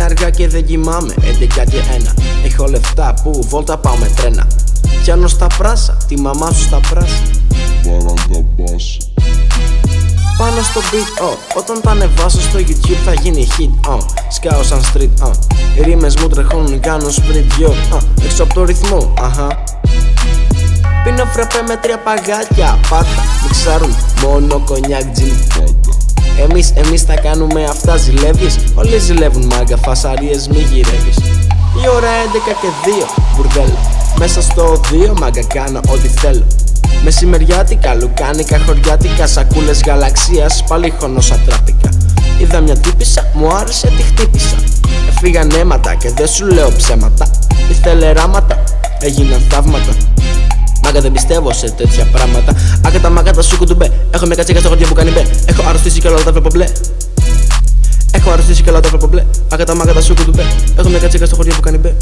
είναι αργά και δεν κοιμάμαι. 11 και 1. Έχω λεφτά που βόλτα πάω με τρένα. Πιάνω στα πράσα, τη μαμά σου στα πράσα. Παράντα μπάσα. Πάνω στο beat, όταν τα ανεβάσω στο YouTube θα γίνει hit, σκάω σαν street, οι ρήμες μου τρεχούν, κάνω split, έξω από το ρυθμό, Πίνω φραπέ με 3 παγάτια, πάτα, μιξάρουν μόνο κονιάκ τζιν. Εμείς τα κάνουμε αυτά, ζηλεύεις, όλοι ζηλεύουν μάγκα, φασαρίες μη γυρεύεις. Η ώρα 11 και 2, μπουρδέλο, μέσα στο 2 μάγκα κάνω ό,τι θέλω. Μεσημεριάτικα, λουκάνικα, χωριάτικα, σακούλες γαλαξίας, πάλι χωνοσατράπηκα. Είδα μια τύπισσα, μου άρεσε, τη χτύπησα. Έφυγαν αίματα και δεν σου λέω ψέματα. Ήθελε ράματα, έγιναν θαύματα. Μάγκα δεν πιστεύω σε τέτοια πράγματα. Άκατα μάγκα σου κουντουμπέ. Έχω μια κατσίκα στο χωριό που κάνει μπέ. Έχω αρρωστήσει και όλα τα βλέπω μπλε. Έχω αρρωστήσει και όλα τα βλέπω μπλε. Άκατα μάγκα σου κουντουμπέ. Έχω μια κατσίκα στο χωριό που κάνει μπέ.